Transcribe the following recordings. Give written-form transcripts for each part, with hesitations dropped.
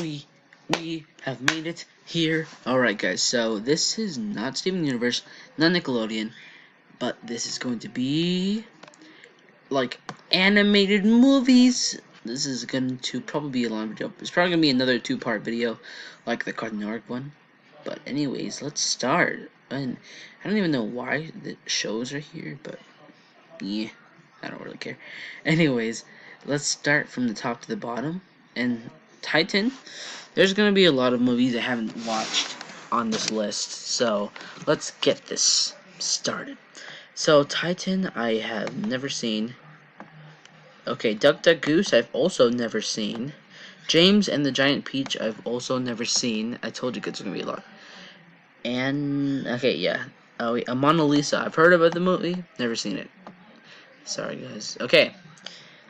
we have made it here. Alright guys, so this is not Steven Universe, not Nickelodeon, but this is going to be like animated movies. This is going to probably be a long video. It's probably going to be another two-part video like the Cartoon Network one. But anyways, let's start. And I don't even know why the shows are here, but yeah, I don't really care. Anyways, let's start from the top to the bottom. And Titan, there's gonna be a lot of movies I haven't watched on this list, so let's get this started. So Titan, I have never seen. Okay, Duck Duck Goose, I've also never seen. James and the Giant Peach, I've also never seen. I told you it's gonna be a lot. And okay, yeah. Oh, wait, a Mona Lisa. I've heard about the movie, never seen it. Sorry, guys. Okay.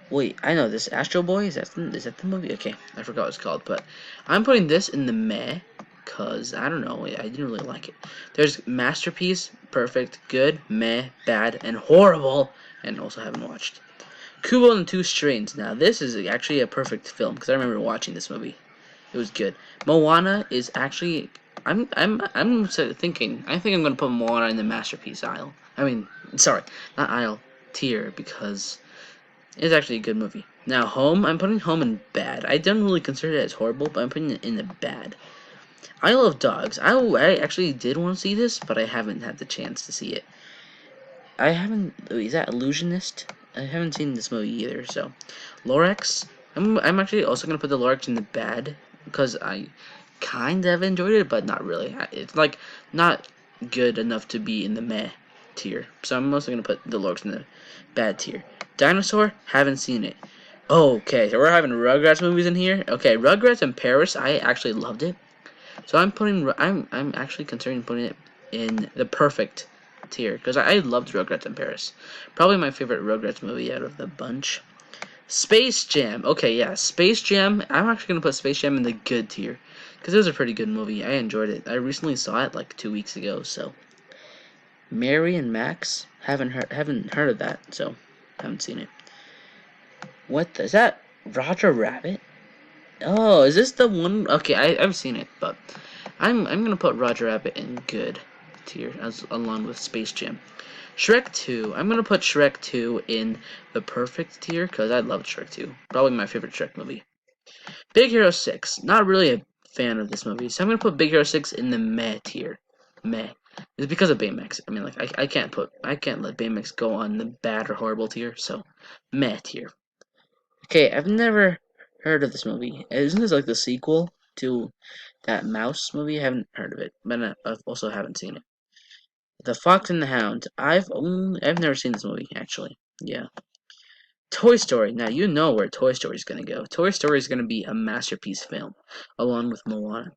Wait, I know this. Astro Boy? Is that the movie? Okay, I forgot what it's called, but I'm putting this in the meh, because, I don't know, I didn't really like it. There's Masterpiece, perfect, good, meh, bad, and horrible, and also haven't watched. Kubo and the Two Strings. Now, this is actually a perfect film, because I remember watching this movie. It was good. Moana is actually... I'm thinking... I think I'm going to put Moana in the Masterpiece aisle. I mean, sorry, not aisle, tier, because... it's actually a good movie. Now, Home, I'm putting Home in bad. I don't really consider it as horrible, but I'm putting it in the bad. I Love Dogs. I actually did want to see this, but I haven't had the chance to see it. I haven't... is that Illusionist? I haven't seen this movie either, so... Lorax. I'm actually also going to put the Lorax in the bad, because I kind of enjoyed it, but not really. It's, like, not good enough to be in the meh tier. So I'm mostly going to put the Lorax in the bad tier. Dinosaur, haven't seen it. Okay, so we're having Rugrats movies in here. Okay, Rugrats in Paris, I actually loved it. So I'm actually considering putting it in the perfect tier, because I loved Rugrats in Paris. Probably my favorite Rugrats movie out of the bunch. Space Jam. Okay, yeah, Space Jam. I'm actually going to put Space Jam in the good tier, because it was a pretty good movie. I enjoyed it. I recently saw it like 2 weeks ago, so. Mary and Max, haven't heard of that, so haven't seen it. Is that Roger Rabbit? Oh, is this the one? Okay, I've seen it, but I'm gonna put Roger Rabbit in good tier along with Space Jam. Shrek 2. I'm gonna put Shrek 2 in the perfect tier because I loved Shrek 2. Probably my favorite Shrek movie. Big Hero 6. Not really a fan of this movie, so I'm gonna put Big Hero 6 in the meh tier. Meh. It's because of Baymax. I mean, like I can't let Baymax go on the bad or horrible tier, so meh tier. Okay, I've never heard of this movie. Isn't this like the sequel to that Mouse movie? I haven't heard of it, but I also haven't seen it. The Fox and the Hound. I've never seen this movie actually. Yeah. Toy Story. Now you know where Toy Story is gonna go. Toy Story is gonna be a masterpiece film, along with Moana.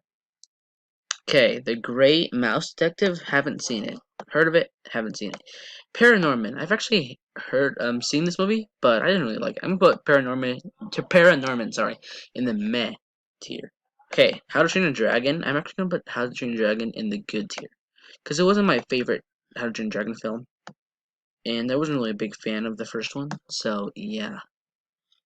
Okay, The Great Mouse Detective. Haven't seen it. Heard of it? Haven't seen it. Paranorman. I've actually seen this movie, but I didn't really like it. I'm gonna put Paranorman, sorry, in the meh tier. Okay, How to Train a Dragon. I'm actually gonna put How to Train a Dragon in the good tier, because it wasn't my favorite How to Train a Dragon film, and I wasn't really a big fan of the first one. So yeah,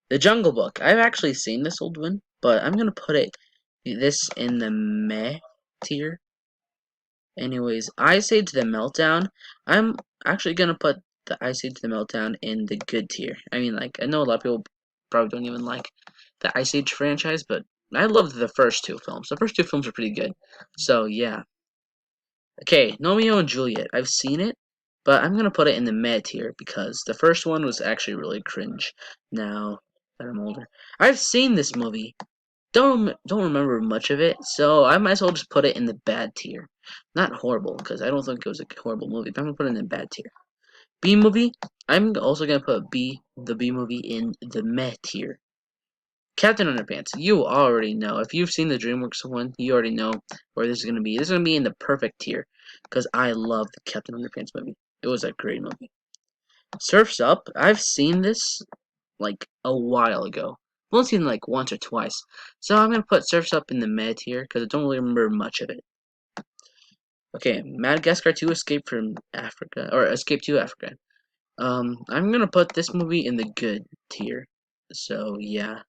The Jungle Book. I've actually seen this old one, but I'm gonna put this in the meh tier. Anyways, Ice Age The Meltdown. I'm actually gonna put the Ice Age The Meltdown in the good tier. I mean, like, I know a lot of people probably don't even like the Ice Age franchise, but I loved the first two films. The first two films are pretty good. So, yeah. Okay, Romeo and Juliet. I've seen it, but I'm gonna put it in the meh tier because the first one was actually really cringe. Now that I'm older. I've seen this movie, don't remember much of it, so I might as well just put it in the bad tier. Not horrible, because I don't think it was a horrible movie, but I'm gonna put it in the bad tier. B movie, I'm also gonna put the B movie in the meh tier. Captain Underpants, you already know. If you've seen the DreamWorks one, you already know where this is gonna be. This is gonna be in the perfect tier, because I love the Captain Underpants movie. It was a great movie. Surf's Up, I've seen this like a while ago. I've only seen it like once or twice. So I'm gonna put Surf's Up in the meh tier because I don't really remember much of it. Okay, Madagascar 2 Escape from Africa, or Escape to Africa. I'm gonna put this movie in the good tier. So yeah.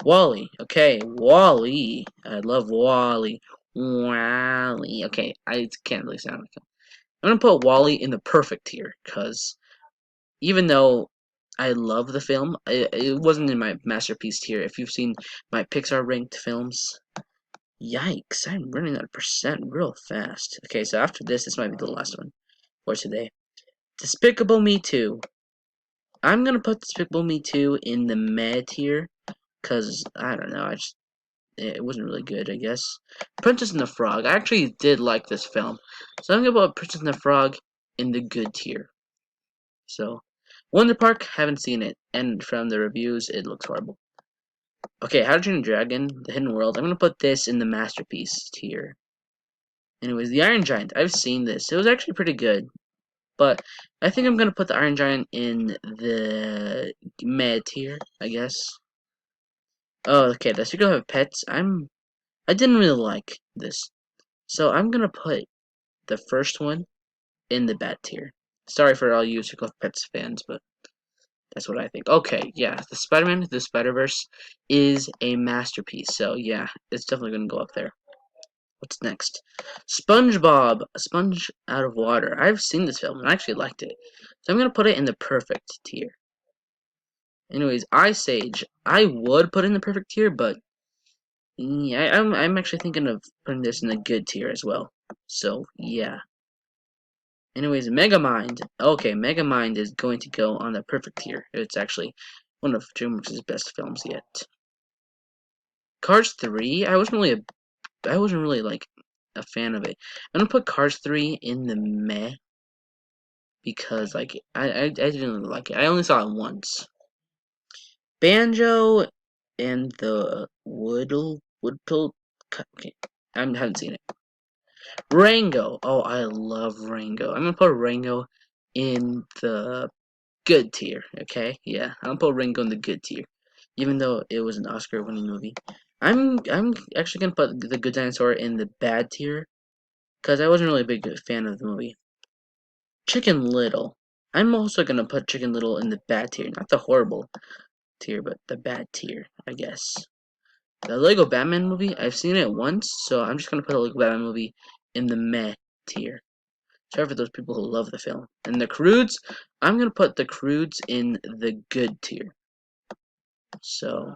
Wally. Okay, Wally. I love Wally. Wally. Okay, I can't really sound like him. I'm gonna put Wally in the perfect tier, because even though I love the film, it wasn't in my masterpiece tier. If you've seen my Pixar ranked films, yikes, I'm running out of percent real fast. Okay, so after this might be the last one for today. Despicable Me 2. I'm gonna put Despicable Me 2 in the meh tier, because, I don't know, it wasn't really good, I guess. Princess and the Frog. I actually did like this film, so I'm gonna put Princess and the Frog in the good tier. So, Wonder Park, haven't seen it, and from the reviews, it looks horrible. Okay, How to Train Your Dragon, The Hidden World. I'm gonna put this in the masterpiece tier. Anyways, The Iron Giant. I've seen this. It was actually pretty good, but I think I'm gonna put The Iron Giant in the meh tier, I guess. Oh, okay. The Secret Life of Pets. I didn't really like this, so I'm gonna put the first one in the bad tier. Sorry for all you Secret Life of Pets fans, but that's what I think. Okay, yeah, the Spider-Man, the Spider-Verse is a masterpiece. So yeah, it's definitely gonna go up there. What's next? SpongeBob, A Sponge Out of Water. I've seen this film and I actually liked it, so I'm gonna put it in the perfect tier. Anyways, Ice Age. I would put in the perfect tier, but yeah, I'm actually thinking of putting this in the good tier as well. So yeah. Anyways, Megamind. Okay, Megamind is going to go on the perfect tier. It's actually one of DreamWorks' best films yet. Cars 3, I wasn't really like a fan of it. I'm gonna put Cars 3 in the meh, because like I didn't really like it. I only saw it once. Banjo and the Woodpill. Okay, I haven't seen it. Rango. Oh, I love Rango. I'm gonna put Rango in the good tier. Okay, yeah, I'm gonna put Rango in the good tier, even though it was an Oscar-winning movie. I'm actually gonna put The Good Dinosaur in the bad tier, because I wasn't really a big fan of the movie. Chicken Little. I'm also gonna put Chicken Little in the bad tier, not the horrible tier, but the bad tier, I guess. The Lego Batman movie, I've seen it once, so I'm just gonna put the Lego Batman movie in the meh tier. Sorry for those people who love the film. And the Croods, I'm gonna put the Croods in the good tier. So,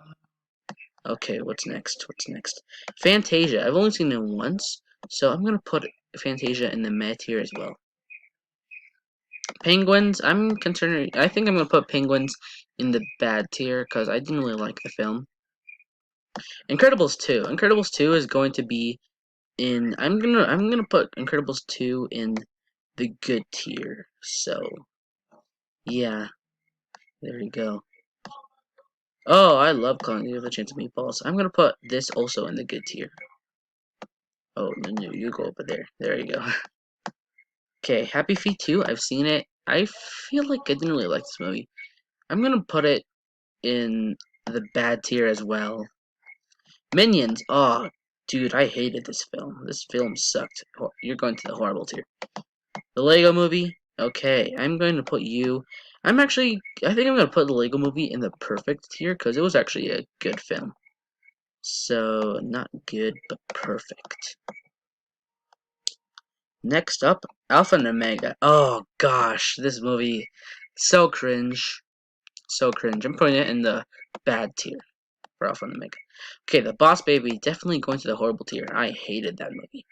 okay, what's next? What's next? Fantasia. I've only seen it once, so I'm gonna put Fantasia in the meh tier as well. Penguins, I'm concerned. I think I'm gonna put Penguins in the bad tier because I didn't really like the film. Incredibles 2. Incredibles 2 is going to be in. I'm gonna put Incredibles 2 in the good tier. So yeah, there you go. Oh, I love Calling You the Chance of Meatballs. I'm gonna put this also in the good tier. Oh, no, you go over there. There you go. Okay, Happy Feet 2. I've seen it. I feel like I didn't really like this movie. I'm gonna put it in the bad tier as well. Minions. Oh, dude, I hated this film. This film sucked. You're going to the horrible tier. The Lego Movie. Okay, I'm going to put you. I think I'm going to put the Lego Movie in the perfect tier because it was actually a good film. So, not good, but perfect. Next up, Alpha and Omega. Oh gosh, this movie, so cringe. So cringe. I'm putting it in the bad tier for Alpha and Omega. Okay, The Boss Baby, definitely going to the horrible tier. I hated that movie.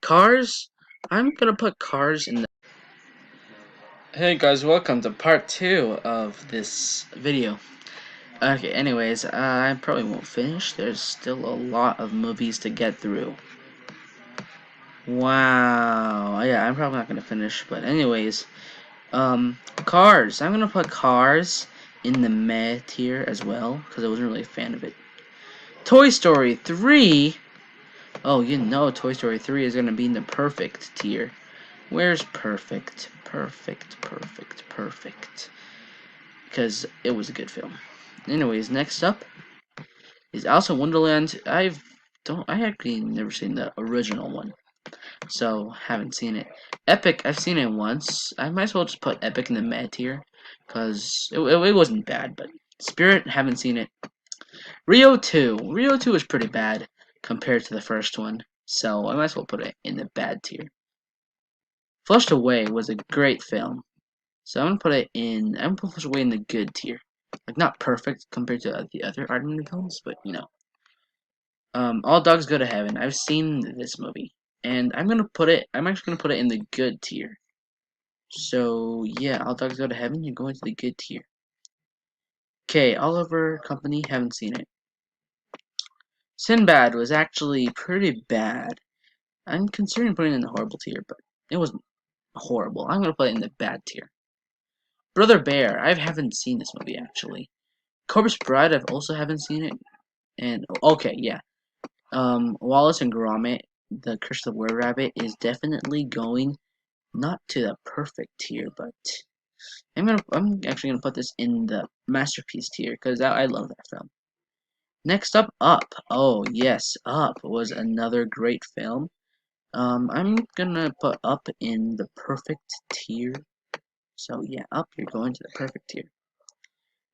Cars, I'm gonna put Cars in the... Hey guys, welcome to part 2 of this video. Okay, anyways, I probably won't finish. There's still a lot of movies to get through. Wow. Yeah, I'm probably not gonna finish, but anyways, Cars. I'm gonna put Cars in the meh tier as well, because I wasn't really a fan of it. Toy Story 3. Oh, you know Toy Story 3 is gonna be in the perfect tier. Where's perfect? Perfect. Because it was a good film. Anyways, next up is Alice in Wonderland. I actually never seen the original one, so haven't seen it. Epic, I've seen it once. I might as well just put Epic in the meh tier, because it wasn't bad, but Spirit, haven't seen it. Rio 2. Rio 2 is pretty bad compared to the first one, so I might as well put it in the bad tier. Flushed Away was a great film, so I'm gonna put Flushed Away in the good tier. Like, not perfect compared to the other Art films, but you know. All Dogs Go to Heaven. I've seen this movie, and I'm actually gonna put it in the good tier. So yeah, All Dogs Go to Heaven. You're going to the good tier. Okay, Oliver Company. Haven't seen it. Sinbad was actually pretty bad. I'm considering putting it in the horrible tier, but it wasn't horrible. I'm gonna put it in the bad tier. Brother Bear. I haven't seen this movie actually. Corpse Bride. I've also haven't seen it. And okay, yeah. Wallace and Gromit, The Curse of the Were Rabbit, is definitely going not to the perfect tier, but I'm actually gonna put this in the masterpiece tier because I love that film. Next up, Up. Oh yes, Up was another great film. I'm gonna put Up in the perfect tier. So yeah, Up, you're going to the perfect tier.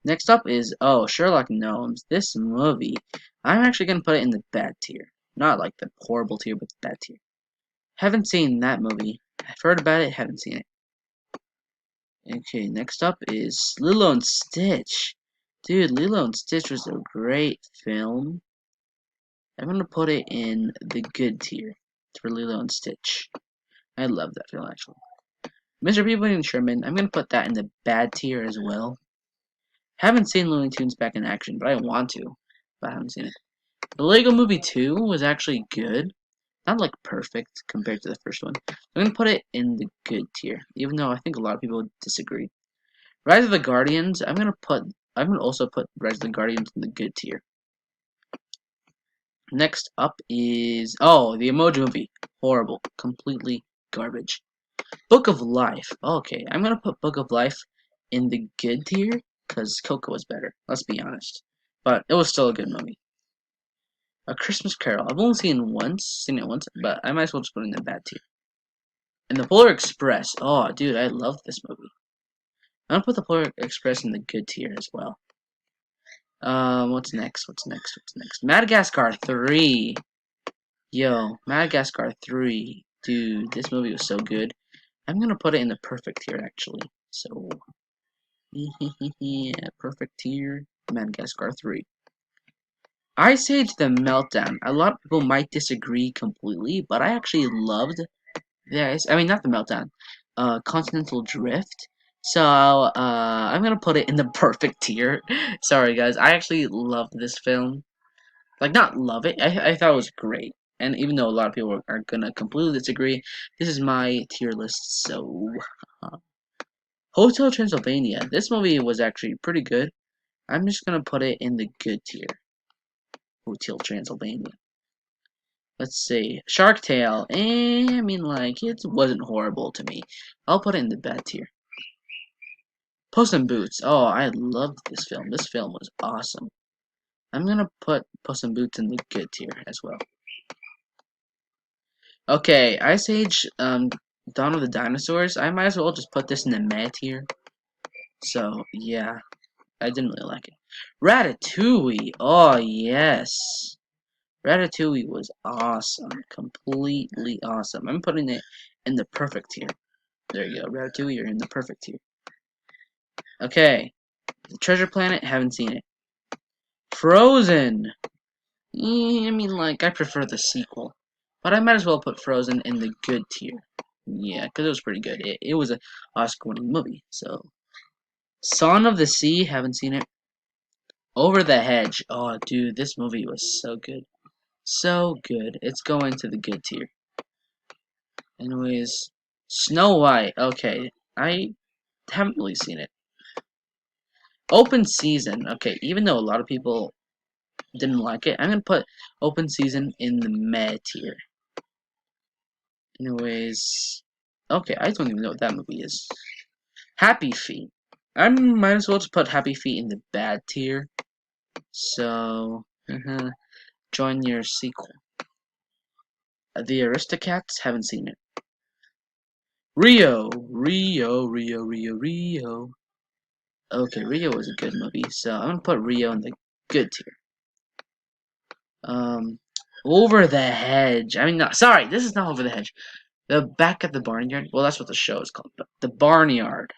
Next up is Sherlock Gnomes. This movie, I'm actually gonna put it in the bad tier, not like the horrible tier, but the bad tier. Haven't seen that movie. I've heard about it, haven't seen it. Okay, next up is Lilo and Stitch. Dude, Lilo and Stitch was a great film. I'm gonna put it in the good tier for Lilo and Stitch. I love that film actually. Mr. Peabody and Sherman, I'm gonna put that in the bad tier as well. Haven't seen Looney Tunes Back in Action, but I want to. But I haven't seen it. The Lego Movie 2 was actually good. Not like perfect compared to the first one. I'm gonna put it in the good tier, even though I think a lot of people disagree. Rise of the Guardians, I'm gonna also put Rise of the Guardians in the good tier. Next up is the Emoji Movie. Horrible. Completely garbage. Book of Life. Okay, I'm gonna put Book of Life in the good tier because Coco was better. Let's be honest. But it was still a good movie. A Christmas Carol. I've only seen it once, but I might as well just put it in the bad tier. And the Polar Express. Oh, dude, I love this movie. I'm gonna put the Polar Express in the good tier as well. What's next? What's next? What's next? Madagascar 3. Yo, Madagascar 3. Dude, this movie was so good. I'm gonna put it in the perfect tier actually. So, yeah, perfect tier. Madagascar 3. Ice Age The Meltdown. A lot of people might disagree completely, but I actually loved I mean, not The Meltdown. Continental Drift. So, I'm gonna put it in the perfect tier. Sorry, guys. I actually loved this film. Like, not love it. I thought it was great. And even though a lot of people are gonna completely disagree, this is my tier list. So, uh, Hotel Transylvania. This movie was actually pretty good. I'm just gonna put it in the good tier. Hotel Transylvania. Let's see. Shark Tale. I mean, like, it wasn't horrible to me. I'll put it in the bad tier. Puss in Boots. Oh, I loved this film. This film was awesome. I'm gonna put Puss in Boots in the good tier as well. Okay, Ice Age, Dawn of the Dinosaurs. I might as well just put this in the meh tier. So, yeah, I didn't really like it. Ratatouille. Oh, yes. Ratatouille was awesome. Completely awesome. I'm putting it in the perfect tier. There you go. Ratatouille, you're in the perfect tier. Okay. The Treasure Planet, haven't seen it. Frozen. I mean, like, I prefer the sequel. But I might as well put Frozen in the good tier. Yeah, because it was pretty good. It was an Oscar-winning movie, so... Song of the Sea, haven't seen it. Over the Hedge. Oh, dude, this movie was so good. So good. It's going to the good tier. Anyways, Snow White. Okay, I haven't really seen it. Open Season. Okay, even though a lot of people didn't like it, I'm gonna put Open Season in the meh tier. Anyways, okay, I don't even know what that movie is. Happy Feet. I might as well just put Happy Feet in the bad tier. So, join your sequel. The Aristocats, haven't seen it. Rio. Okay, Rio was a good movie, so I'm gonna put Rio in the good tier. Over the Hedge. I mean, no, sorry, this is not Over the Hedge. The Back at the Barnyard. Well, that's what the show is called. But the Barnyard.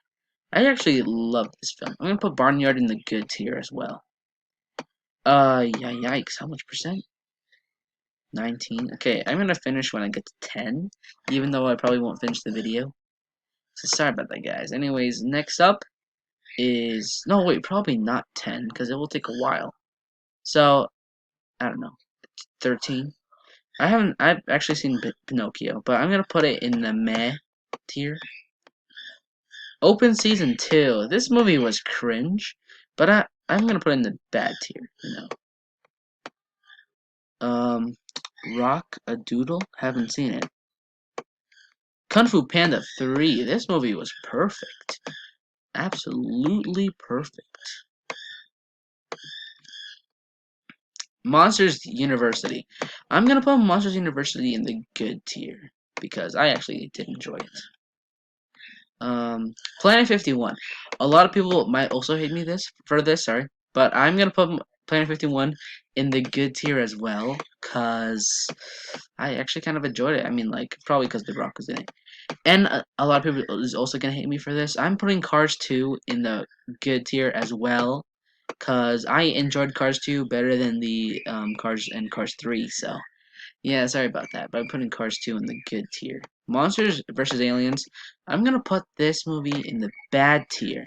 I actually love this film. I'm gonna put Barnyard in the good tier as well. Yeah, yikes. How much percent? 19. Okay, I'm gonna finish when I get to 10, even though I probably won't finish the video. So sorry about that, guys. Anyways, next up is no, wait, probably not 10 because it will take a while. So I don't know, 13. I've actually seen Pinocchio, but I'm gonna put it in the meh tier. Open Season 2. This movie was cringe, but I'm gonna put it in the bad tier. Rock a Doodle. Haven't seen it. Kung Fu Panda 3. This movie was perfect. Absolutely perfect. Monsters University. I'm gonna put Monsters University in the good tier because I actually did enjoy it. Planet 51. A lot of people might also hate me for this, sorry, but I'm gonna put Planet 51 in the good tier as well because I actually kind of enjoyed it. I mean, like probably because The Rock was in it, and a lot of people is also gonna hate me for this. I'm putting Cars 2 in the good tier as well because I enjoyed Cars 2 better than the Cars and Cars 3. So yeah, sorry about that, but I'm putting Cars 2 in the good tier. Monsters vs. Aliens, I'm gonna put this movie in the bad tier.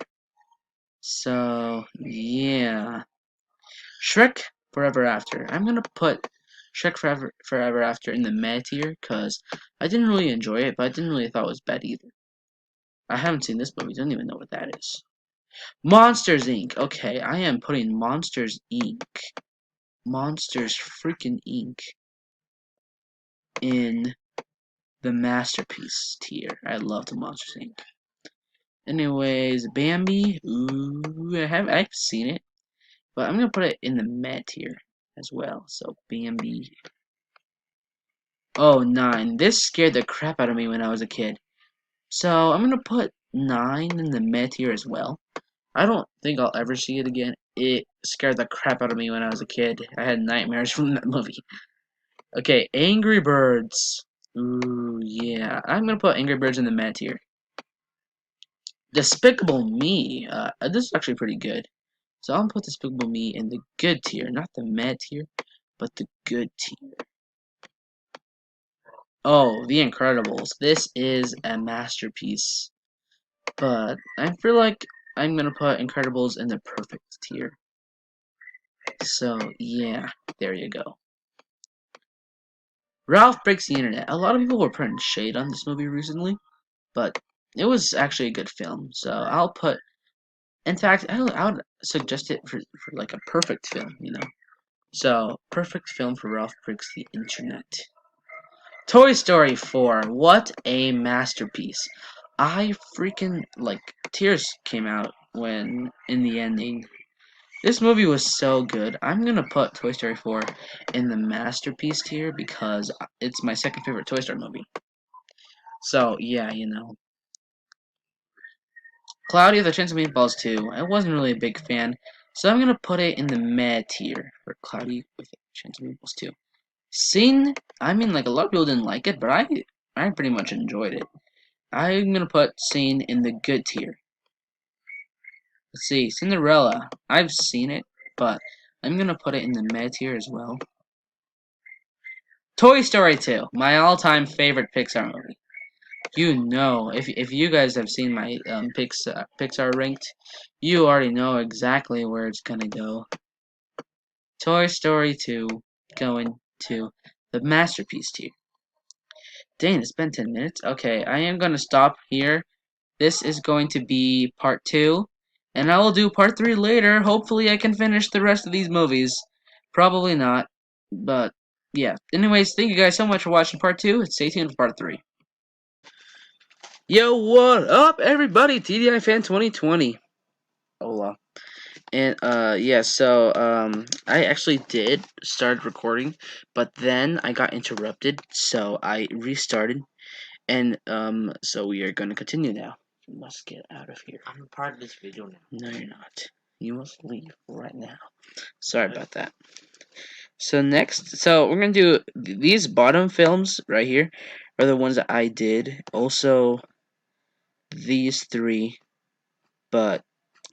So, yeah. Shrek Forever After. I'm gonna put Shrek Forever After in the meh tier, because I didn't really enjoy it, but I didn't really thought it was bad either. I haven't seen this movie, don't even know what that is. Monsters Inc. Okay, I am putting Monsters Inc. Monsters freaking Inc. in the masterpiece tier. I love the Monsters Inc. Anyways, Bambi. Ooh, I've seen it, but I'm gonna put it in the meh tier as well. So Bambi. Oh, 9. This scared the crap out of me when I was a kid. So I'm gonna put 9 in the meh tier as well. I don't think I'll ever see it again. It scared the crap out of me when I was a kid. I had nightmares from that movie. Okay, Angry Birds. Ooh, yeah. I'm gonna put Angry Birds in the meh tier. Despicable Me. This is actually pretty good. So I'll put Despicable Me in the good tier, not the meh tier, but the good tier. Oh, The Incredibles. This is a masterpiece. But I feel like I'm gonna put Incredibles in the perfect tier. So yeah, there you go. Ralph Breaks the Internet. A lot of people were putting shade on this movie recently, but it was actually a good film. So I'll put. In fact, I would suggest it for like a perfect film. So, perfect film for Ralph Breaks the Internet. Toy Story 4. What a masterpiece. I freaking, like, tears came out when, in the ending. This movie was so good. I'm gonna put Toy Story 4 in the masterpiece tier because it's my second favorite Toy Story movie. So, yeah. Cloudy with a Chance of Meatballs 2. I wasn't really a big fan, so I'm gonna put it in the meh tier for Cloudy with a Chance of Meatballs 2. Scene, I mean, like, a lot of people didn't like it, but I pretty much enjoyed it. I'm gonna put Scene in the good tier. Let's see, Cinderella. I've seen it, but I'm gonna put it in the meh tier as well. Toy Story 2, my all-time favorite Pixar movie. If you guys have seen my Pixar ranked, you already know exactly where it's gonna go. Toy Story 2 going to the masterpiece tier. Dang, it's been 10 minutes. Okay, I am gonna stop here. This is going to be part 2, and I will do part 3 later. Hopefully I can finish the rest of these movies. Probably not, but yeah. Anyways, thank you guys so much for watching part 2, and stay tuned for part 3. Yo, what up, everybody? TDI Fan 2020. Hola. And yeah, so I actually did start recording, but then I got interrupted, so I restarted, and so we are going to continue now. You must get out of here. I'm a part of this video now. No, you're not. You must leave right now. Sorry about that. So next, so we're gonna do these bottom films right here are the ones that I did. Also, these three, but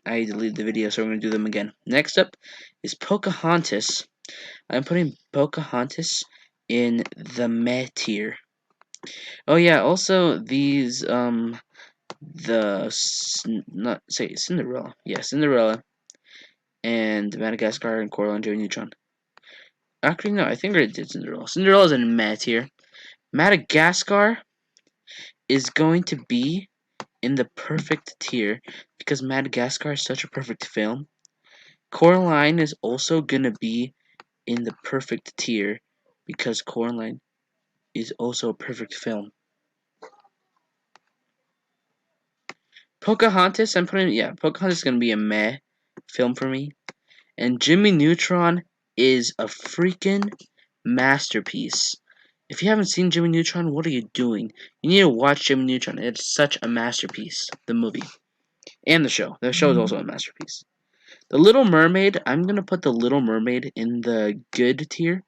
I deleted the video, so we're gonna do them again. Next up is Pocahontas. I'm putting Pocahontas in the meh tier. Oh yeah, also these not say Cinderella. Yeah, Cinderella and Madagascar and Coraline Joey Neutron. Actually, no, I think I did Cinderella. Cinderella's in meh tier. Madagascar is going to be in the perfect tier because Madagascar is such a perfect film. Coraline is also gonna be in the perfect tier because Coraline is also a perfect film. Pocahontas, Pocahontas is gonna be a meh film for me. And Jimmy Neutron is a freaking masterpiece. If you haven't seen Jimmy Neutron, what are you doing? You need to watch Jimmy Neutron. It's such a masterpiece. The movie. And the show. The show is also a masterpiece. The Little Mermaid, I'm going to put The Little Mermaid in the good tier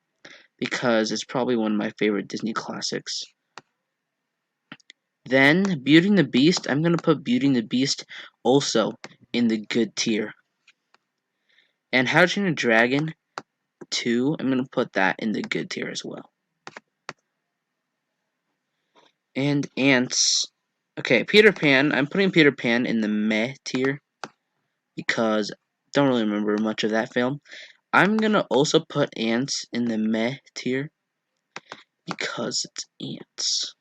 because it's probably one of my favorite Disney classics. Then, Beauty and the Beast, I'm going to put Beauty and the Beast also in the good tier. And How to Train a Dragon 2, I'm going to put that in the good tier as well. And Ants. Okay, Peter Pan, I'm putting Peter Pan in the meh tier because I don't really remember much of that film. I'm going to also put Ants in the meh tier because it's ants.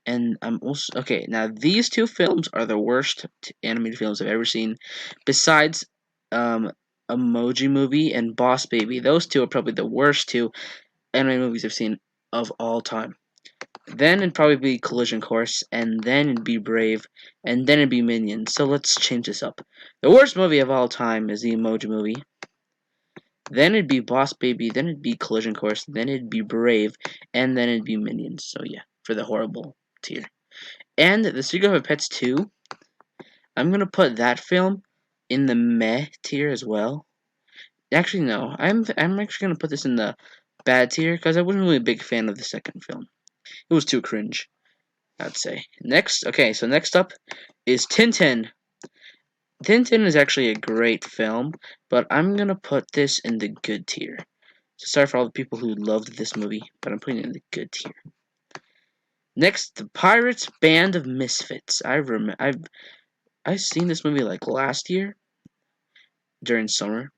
And I'm also okay. Now these two films are the worst animated films I've ever seen, besides Emoji Movie and Boss Baby. Those two are probably the worst two animated movies I've seen of all time. Then it'd probably be Collision Course, and then it'd be Brave, and then it'd be Minions. So let's change this up. The worst movie of all time is the Emoji Movie. Then it'd be Boss Baby, then it'd be Collision Course, then it'd be Brave, and then it'd be Minions. So yeah, for the horrible tier. And The Secret of Pets 2, I'm gonna put that film in the meh tier as well. Actually, no, I'm actually gonna put this in the bad tier because I wasn't really a big fan of the second film. It was too cringe, I'd say. So next up is Tintin. Tintin is actually a great film, but I'm gonna put this in the good tier. So sorry for all the people who loved this movie, but I'm putting it in the good tier. Next, The Pirates Band of Misfits. I've seen this movie like last year during summer,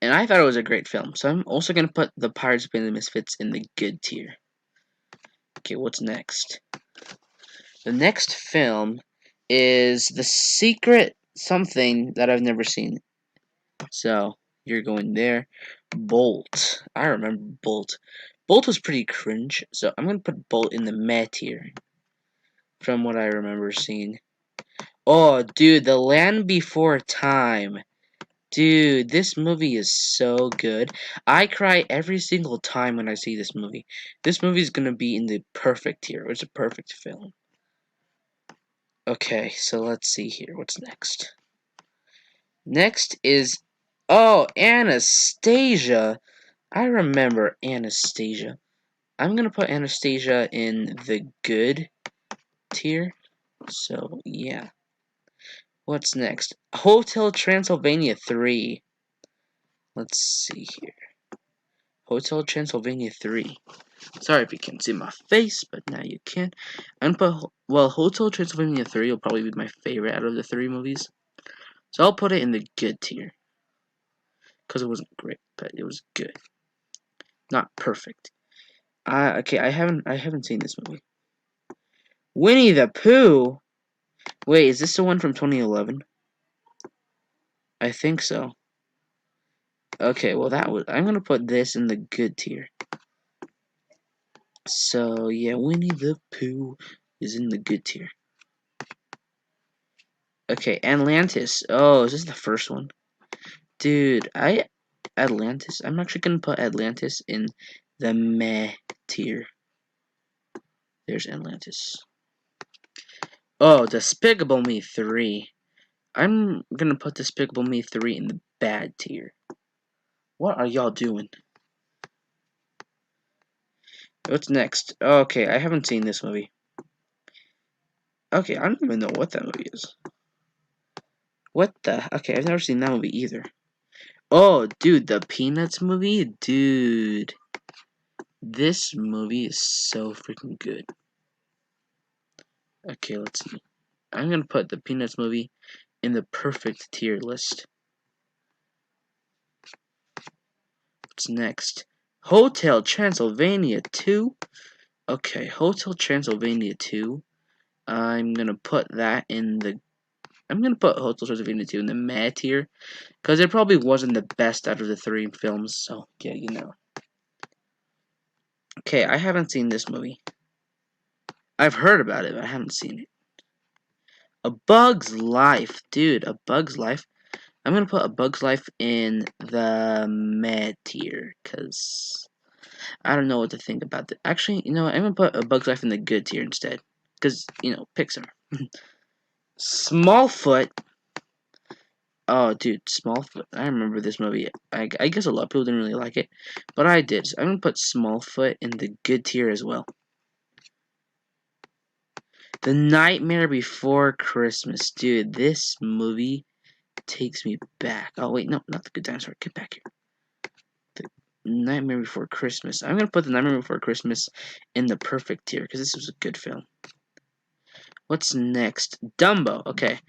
and I thought it was a great film. So I'm also gonna put The Pirates Band of Misfits in the good tier. Okay, what's next? The next film is The Secret something that I've never seen. So you're going there. Bolt. I remember Bolt. Bolt was pretty cringe, so I'm gonna put Bolt in the meh tier from what I remember seeing. Oh, dude, The Land Before Time. Dude, this movie is so good. I cry every single time when I see this movie. This movie is gonna be in the perfect tier. It's a perfect film. Okay, so let's see here. What's next? Next is, oh, Anastasia. I remember Anastasia. I'm gonna put Anastasia in the good tier. So, yeah. What's next? Hotel Transylvania 3. Let's see here. Hotel Transylvania 3. Sorry if you can't see my face, but now you can. Well, Hotel Transylvania 3 will probably be my favorite out of the three movies. So I'll put it in the good tier. Because it wasn't great, but it was good. Not perfect. Okay, I haven't seen this movie. Winnie the Pooh? Wait, is this the one from 2011? I think so. Okay, well I'm gonna put this in the good tier. So yeah, Winnie the Pooh is in the good tier. Okay, Atlantis. Oh, is this the first one? Dude, Atlantis. I'm actually gonna put Atlantis in the meh tier. There's Atlantis. Oh, Despicable Me 3. I'm gonna put Despicable Me 3 in the bad tier. What are y'all doing? What's next? Okay, I haven't seen this movie. Okay, I don't even know what that movie is. What the? Okay, I've never seen that movie either. Oh, dude, the Peanuts movie? Dude. This movie is so freaking good. Okay, let's see. I'm gonna put the Peanuts movie in the perfect tier list. What's next? Hotel Transylvania 2? Okay, Hotel Transylvania 2. I'm gonna put that in the... I'm gonna put Hotel Transylvania 2 in the meh tier. Because it probably wasn't the best out of the three films, so yeah, you know. Okay, I haven't seen this movie. I've heard about it, but I haven't seen it. A Bug's Life. Dude, A Bug's Life. I'm gonna put A Bug's Life in the meh tier, because I don't know what to think about it. Actually, you know what? I'm gonna put A Bug's Life in the good tier instead. Because, you know, Pixar. Smallfoot. Oh, dude, Smallfoot. I remember this movie. I guess a lot of people didn't really like it, but I did. So I'm gonna put Smallfoot in the good tier as well. The Nightmare Before Christmas. Dude, this movie takes me back. Oh, wait, no, not The Good Dinosaur. Get back here. The Nightmare Before Christmas. I'm going to put The Nightmare Before Christmas in the perfect tier because this was a good film. What's next? Dumbo. Okay.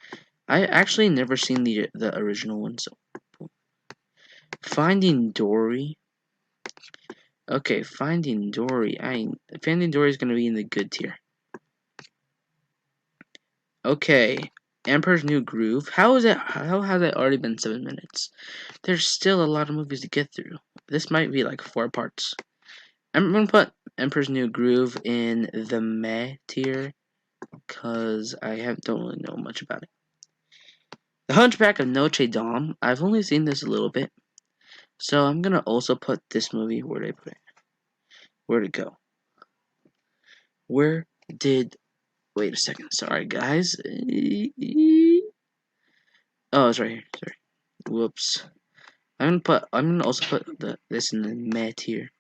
I actually never seen the original one, so... Finding Dory. Okay, Finding Dory. Finding Dory is going to be in the good tier. Okay, Emperor's New Groove. How has it already been 7 minutes? There's still a lot of movies to get through. This might be like 4 parts. I'm gonna put Emperor's New Groove in the meh tier because don't really know much about it. The Hunchback of Notre Dame. I've only seen this a little bit, so I'm gonna also put this movie. Where did I put it? Where'd it go? Where did? Wait a second. Sorry, guys. Oh, it's right here. Sorry. Whoops. I'm gonna also put this in the meh tier.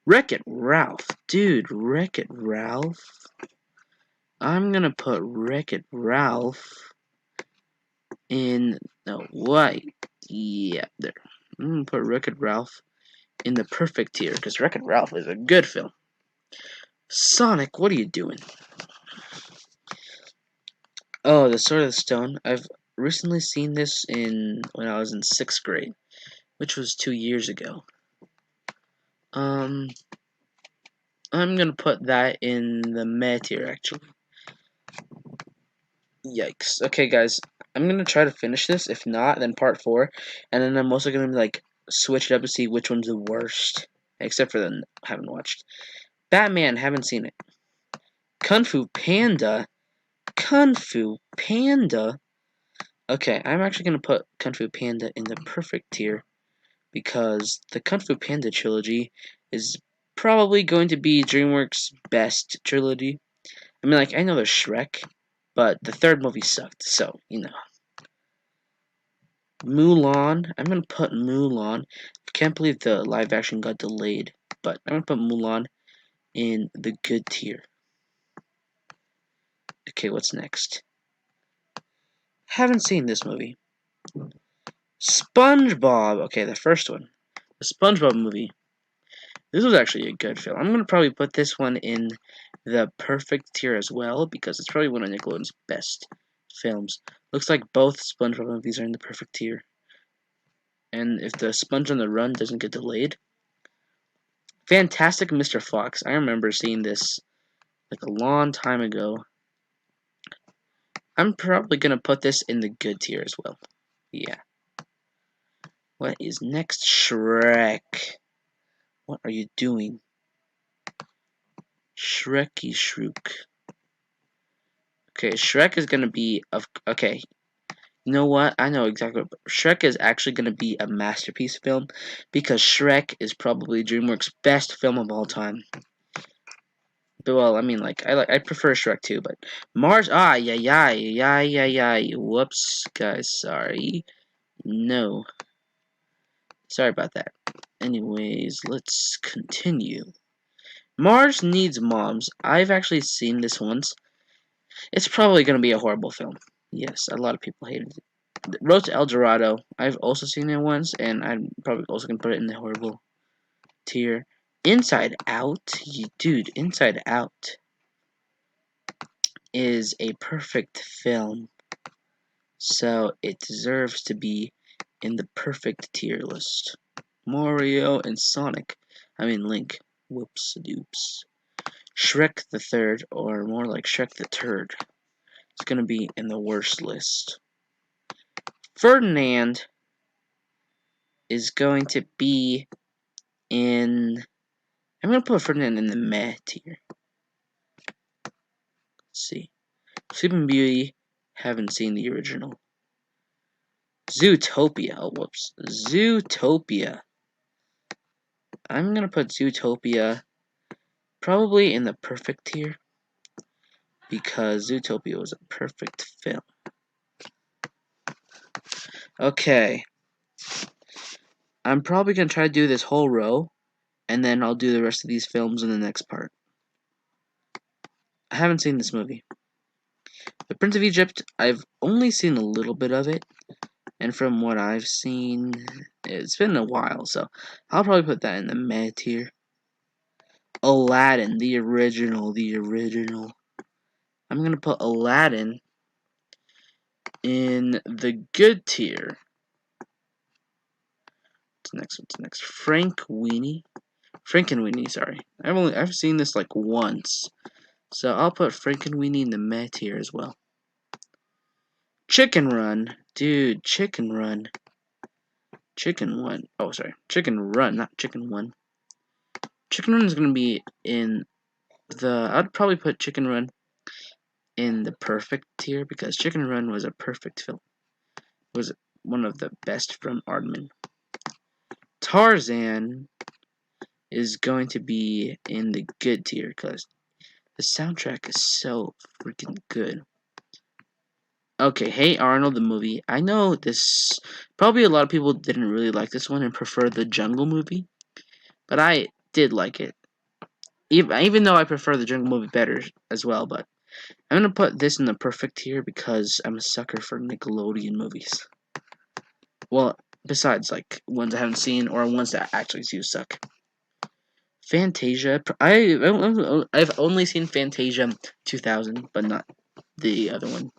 Wreck-It Ralph, dude. Wreck-It Ralph. I'm gonna put Wreck-It Ralph in the white. Yeah, there. I'm gonna put Wreck-It Ralph in the perfect tier because Wreck-It Ralph is a good film. Sonic, what are you doing? Oh, The Sword of the Stone. I've recently seen this when I was in 6th grade, which was 2 years ago. I'm gonna put that in the meh tier actually. Yikes. Okay, guys, I'm gonna try to finish this. If not, then part 4, and then I'm also gonna like switch it up to see which one's the worst, except for the I haven't watched. Batman, haven't seen it. Kung Fu Panda. Kung Fu Panda. Okay, I'm actually gonna put Kung Fu Panda in the perfect tier because the Kung Fu Panda trilogy is probably going to be DreamWorks' best trilogy. I mean, like, I know there's Shrek, but the third movie sucked, so, you know. Mulan. I'm gonna put Mulan. I can't believe the live action got delayed, but I'm gonna put Mulan in the good tier. Okay, what's next? Haven't seen this movie. SpongeBob. Okay, the first one. The SpongeBob movie. This was actually a good film. I'm gonna probably put this one in the perfect tier as well because it's probably one of Nickelodeon's best films. Looks like both SpongeBob movies are in the perfect tier. And if the Sponge on the Run doesn't get delayed. Fantastic Mr. Fox. I remember seeing this like a long time ago. I'm probably gonna put this in the good tier as well. Yeah. What is next? Shrek. What are you doing? Shreky Shrook. Okay, Shrek is gonna be okay. You know what? I know exactly what Shrek is actually gonna be a masterpiece film because Shrek is probably DreamWorks' best film of all time. But well, I mean, like I prefer Shrek too, but Mars. Yeah. Whoops, guys. Sorry. No. Sorry about that. Anyways, let's continue. Mars Needs Moms. I've actually seen this once. It's probably going to be a horrible film. Yes, a lot of people hated it. Road to El Dorado. I've also seen it once, and I'm probably also going to put it in the horrible tier. Inside Out? Dude, Inside Out is a perfect film. So it deserves to be in the perfect tier list. Mario and Sonic. I mean Link. Whoops doops. Shrek the Third, or more like Shrek the Turd. It's gonna be in the worst list. Ferdinand is going to be in... I'm gonna put Ferdinand in the meh tier. Let's see. Sleeping Beauty, haven't seen the original. Zootopia, oh whoops. Zootopia. I'm gonna put Zootopia probably in the perfect tier, because Zootopia was a perfect film. Okay. I'm probably gonna try to do this whole row, and then I'll do the rest of these films in the next part. I haven't seen this movie. The Prince of Egypt, I've only seen a little bit of it, and from what I've seen, it's been a while, so I'll probably put that in the meh tier. Aladdin, the original. I'm gonna put Aladdin in the good tier. What's next? Frankenweenie, sorry. I've seen this like once. So I'll put Frankenweenie in the meh tier as well. Chicken Run. Dude, Chicken Run. Chicken Run, not Chicken One. Chicken Run is gonna be in the... I'd probably put Chicken Run in the perfect tier, because Chicken Run was a perfect film. It was one of the best from Aardman. Tarzan is going to be in the good tier, because the soundtrack is so freaking good. Okay, Hey Arnold, the movie. I know this... Probably a lot of people didn't really like this one and prefer the Jungle movie, but I did like it. Even though I prefer the Jungle movie better as well, but I'm gonna put this in the perfect tier because I'm a sucker for Nickelodeon movies. Well, besides like ones I haven't seen or ones that actually do suck. Fantasia. I've only seen Fantasia 2000, but not the other one.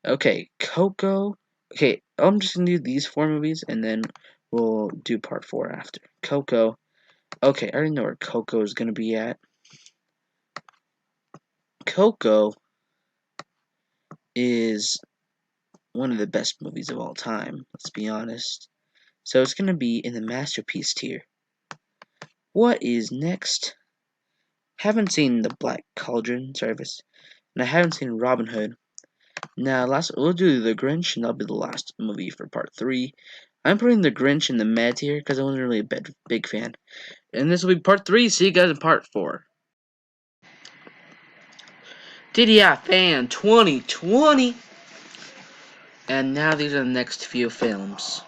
Okay, Coco. Okay, I'm just gonna do these 4 movies and then we'll do part 4 after. Coco. Okay, I already know where Coco is gonna be at. Coco is one of the best movies of all time, let's be honest. So it's gonna be in the masterpiece tier. What is next? Haven't seen The Black Cauldron Service, and I haven't seen Robin Hood. Now, we'll do The Grinch, and that'll be the last movie for part 3. I'm putting The Grinch in the meh tier because I wasn't really a big fan. And this will be part 3. See you guys in part 4. DDI Fan 2020. And now these are the next few films.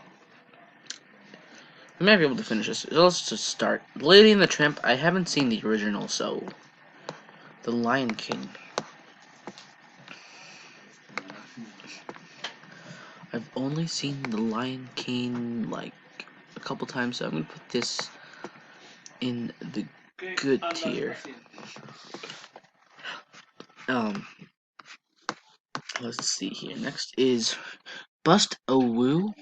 I might be able to finish this. Let's just start. Lady and the Tramp. I haven't seen the original, so... The Lion King. I've only seen The Lion King, like, a couple times, so I'm gonna put this in the good tier. Let's see here. Next is Bust-A-Woo.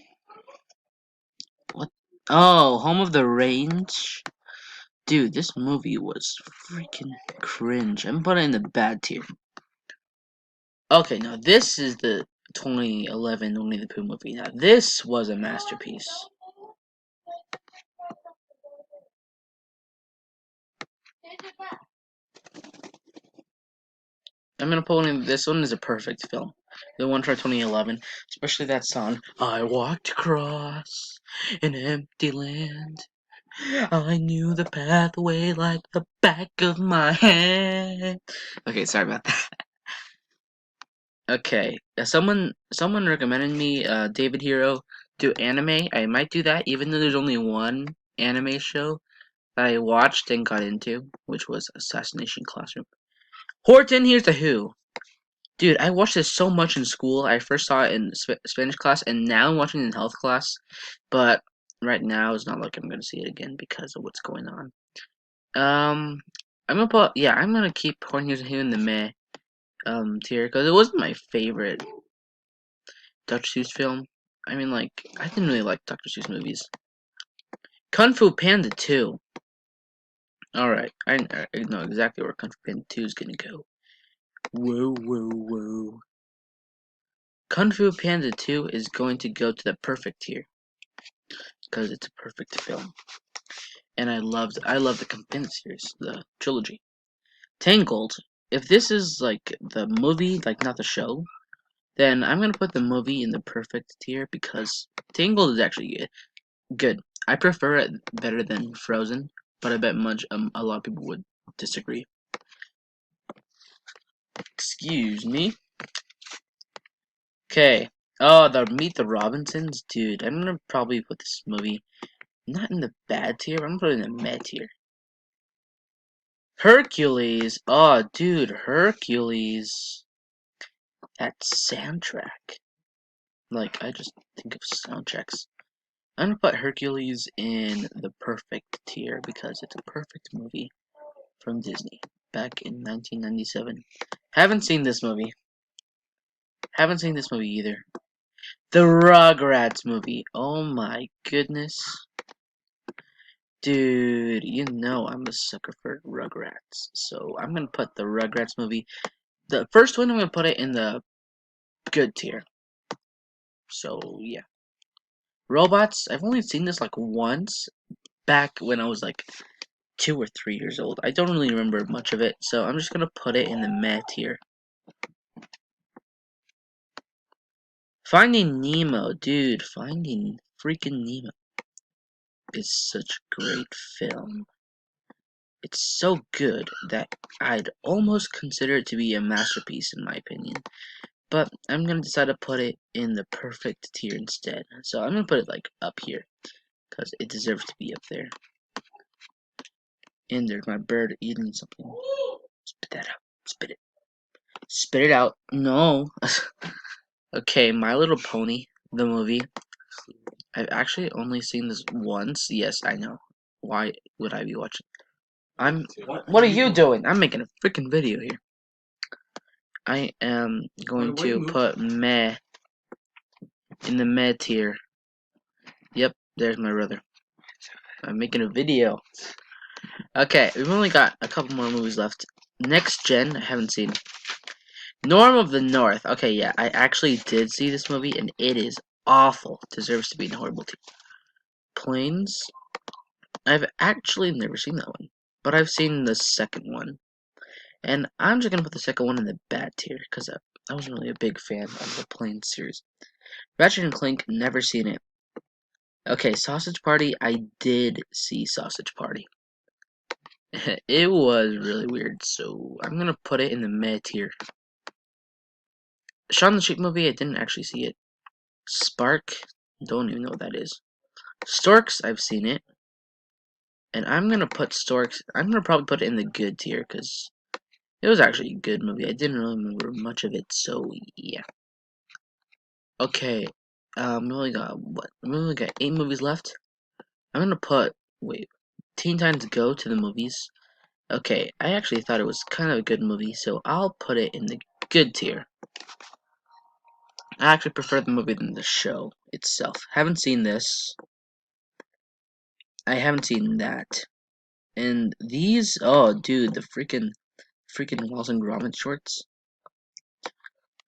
What? Oh, Home of the Range. Dude, this movie was freaking cringe. I'm putting it in the bad tier. Okay, now this is the 2011 Winnie the Pooh movie. Now this was a masterpiece. I'm gonna put in this one is a perfect film. The one for 2011, especially that song. I walked across an empty land. I knew the pathway like the back of my hand. Okay, sorry about that. Okay, someone recommended me David Hero. do anime, I might do that, even though there's only one anime show that I watched and got into, which was Assassination Classroom. Horton Hears the Who. Dude, I watched this so much in school. I first saw it in Spanish class, and now I'm watching it in health class. But right now, it's not like I'm gonna see it again because of what's going on. I'm gonna keep Horton Hears the Who in the meh tier because it wasn't my favorite Dr. Seuss film. I mean, like, I didn't really like Dr. Seuss movies. Kung Fu Panda 2. Alright, I know exactly where Kung Fu Panda 2 is gonna go. Whoa, whoa, whoa. Kung Fu Panda 2 is going to go to the perfect tier. Because it's a perfect film. And I love the Kung Fu Panda series, the trilogy. Tangled, if this is like the movie, like not the show, then I'm gonna put the movie in the perfect tier because Tangled is actually good. I prefer it better than Frozen, but I bet a lot of people would disagree. Excuse me. Okay. Oh, the Meet the Robinsons, dude. I'm gonna probably put this movie not in the bad tier. I'm gonna put it in the mid tier. Hercules. Oh, dude, Hercules. That soundtrack. Like, I just think of soundtracks. I'm gonna put Hercules in the perfect tier because it's a perfect movie from Disney back in 1997. Haven't seen this movie. Haven't seen this movie either. The Rugrats movie. Oh my goodness. Dude, you know I'm a sucker for Rugrats. So I'm gonna put the Rugrats movie. The first one, I'm gonna put it in the good tier. So yeah. Robots, I've only seen this like once back when I was like 2 or 3 years old. I don't really remember much of it, so I'm just gonna put it in the meh tier. Finding Nemo, dude, Finding freaking Nemo is such a great film. It's so good that I'd almost consider it to be a masterpiece in my opinion. But I'm gonna decide to put it in the perfect tier instead. So I'm gonna put it like up here because it deserves to be up there. And there's my bird eating something. Spit that out. Spit it. Spit it out. No. Okay, My Little Pony, the movie. I've actually only seen this once. Yes, I know. Why would I be watching? What are you doing? I'm making a freaking video here. I am going to put meh in the meh tier. Yep, there's my brother. I'm making a video. Okay, we've only got a couple more movies left. Next Gen, I haven't seen. Norm of the North. Okay, yeah, I actually did see this movie, and it is awful. Deserves to be in horrible tier. Planes. I've actually never seen that one, but I've seen the second one. And I'm just gonna put the second one in the bad tier, because I wasn't really a big fan of the Planes series. Ratchet and Clank, never seen it. Okay, Sausage Party, I did see Sausage Party. It was really weird, so I'm gonna put it in the meh tier. Shaun the Sheep movie, I didn't actually see it. Spark, don't even know what that is. Storks, I've seen it. And I'm gonna put Storks, I'm gonna probably put it in the good tier, because it was actually a good movie. I didn't really remember much of it, so yeah. Okay, we only got, what? We only got 8 movies left. I'm gonna put, wait, Teen Titans Go to the movies. Okay, I actually thought it was kind of a good movie, so I'll put it in the good tier. I actually prefer the movie than the show itself. Haven't seen this. I haven't seen that. And these, oh dude, the freaking Wallace and Gromit shorts.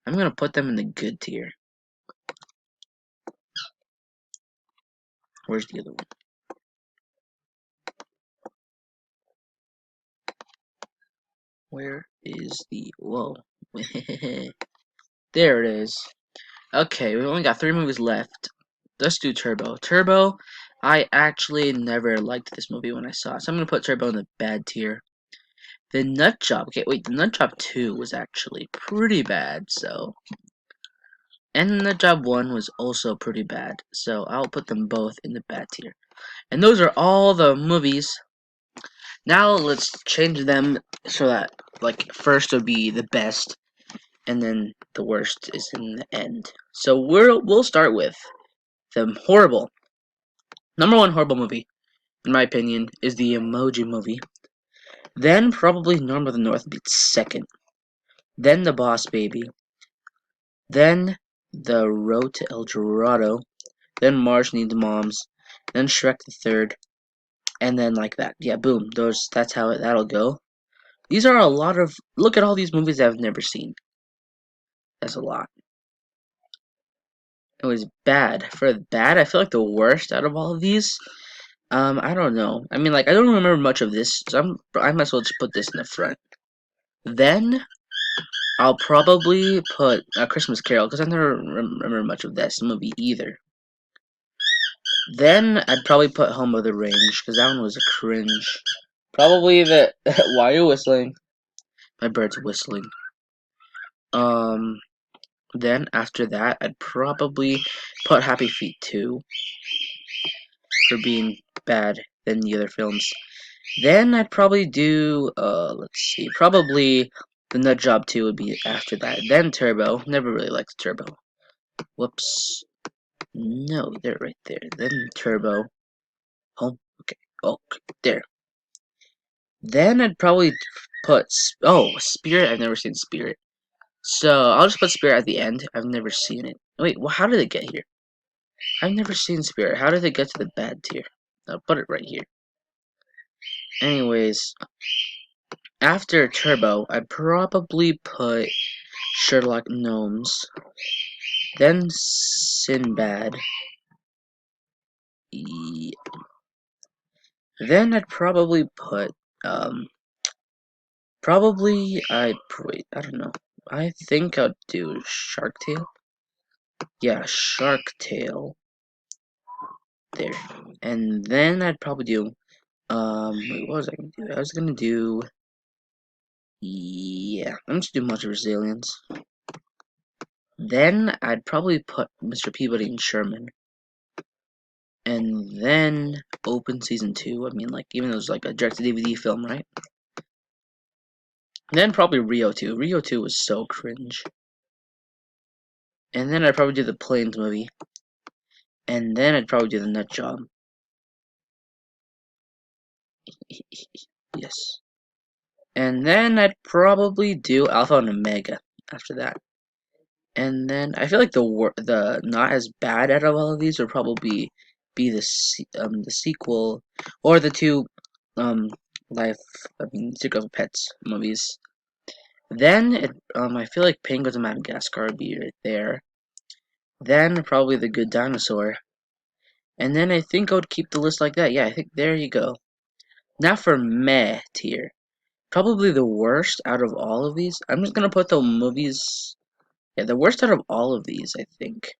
I'm gonna put them in the good tier. Where's the other one? Where is the, whoa. There it is. Okay, we've only got 3 movies left. Let's do Turbo. Turbo, I actually never liked this movie when I saw it, so I'm gonna put Turbo in the bad tier. The Nut Job, okay, wait, the Nut Job 2 was actually pretty bad, so And the Job 1 was also pretty bad, so I'll put them both in the bad tier. And those are all the movies. Now let's change them so that, like, first would be the best, and then the worst is in the end. So we'll start with the horrible. Number one horrible movie, in my opinion, is the Emoji Movie. Then probably Norm of the North would be second. Then The Boss Baby. Then The Road to El Dorado. Then Marge Needs Moms. Then Shrek the Third. And then like that. Yeah, boom. That's how that'll go. These are a lot of. Look at all these movies I've never seen. That's a lot. It was bad. For bad, I feel like the worst out of all of these. I don't know. I mean, like, I don't remember much of this, so I might as well just put this in the front. Then I'll probably put A Christmas Carol because I never remember much of this movie either. Then I'd probably put Home of the Range because that one was a cringe. Probably the. Why are you whistling? My bird's whistling. Then after that, I'd probably put Happy Feet 2 for being bad than the other films. Then I'd probably do, let's see, probably the Nut Job 2 would be after that. Then Turbo. Never really liked Turbo. Whoops. No, they're right there. Then Turbo. Home. Okay. Oh, there. Then I'd probably put, oh, Spirit. I've never seen Spirit. So I'll just put Spirit at the end. I've never seen it. Wait, well, how did it get here? I've never seen Spirit. How did it get to the bad tier? I'll put it right here. Anyways, after Turbo, I'd probably put Sherlock Gnomes. Then Sinbad. Yeah. Then I'd probably put, probably, wait, I don't know. I think I'd do Shark Tale. Yeah, Shark Tale. There. And then I'd probably do, wait, what was I gonna do? I was gonna do, yeah, I'm just doing much Resilience. Then I'd probably put Mr. Peabody and Sherman. And then Open Season 2. I mean, like, even though it's like a direct-to-DVD film, right? Then probably Rio 2. Rio 2 was so cringe. And then I'd probably do the Planes movie. And then I'd probably do the Nut Job. Yes. And then I'd probably do Alpha and Omega after that. And then I feel like the not as bad out of all of these would probably be the sequel or the two Secret of Pets movies. Then I feel like Penguins of Madagascar would be right there. Then probably The Good Dinosaur. And then I think I would keep the list like that. Yeah, I think there you go. Now for meh tier. Probably the worst out of all of these. I'm just gonna put the movies. Yeah, the worst out of all of these, I think.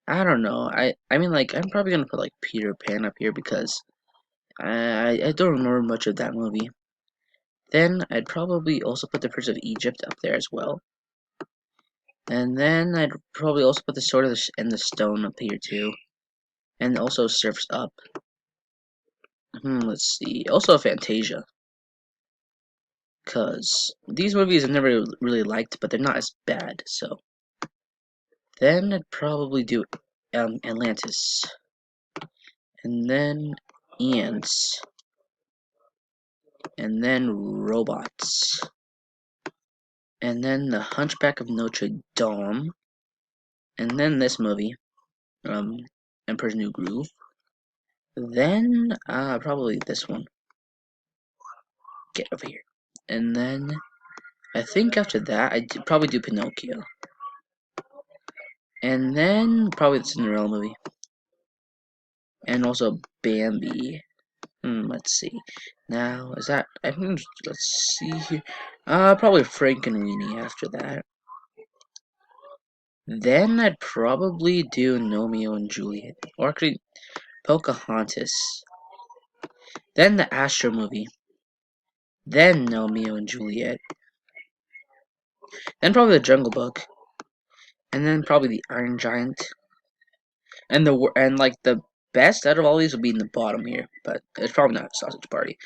I don't know. I mean, like, I'm probably gonna put like Peter Pan up here because I don't remember much of that movie. Then I'd probably also put The Prince of Egypt up there as well. And then I'd probably also put The Sword and the Stone up here too. And also Surf's Up. Let's see. Also Fantasia. Because these movies I've never really liked, but they're not as bad, so. Then I'd probably do Atlantis. And then Ants. And then Robots. And then The Hunchback of Notre Dame. And then this movie, Emperor's New Groove. Then, probably this one. Get over here. And then, I think after that, I'd probably do Pinocchio. And then, probably the Cinderella movie. And also Bambi. Let's see. Now, is that, I think, let's see here. Probably Frankenweenie after that. Then I'd probably do Romeo and Juliet. Or actually, Pocahontas. Then the Astro movie. Then Romeo and Juliet. Then probably the Jungle Book. and then probably the Iron Giant, and the best out of all these would be in the bottom here, but it's probably not Sausage Party.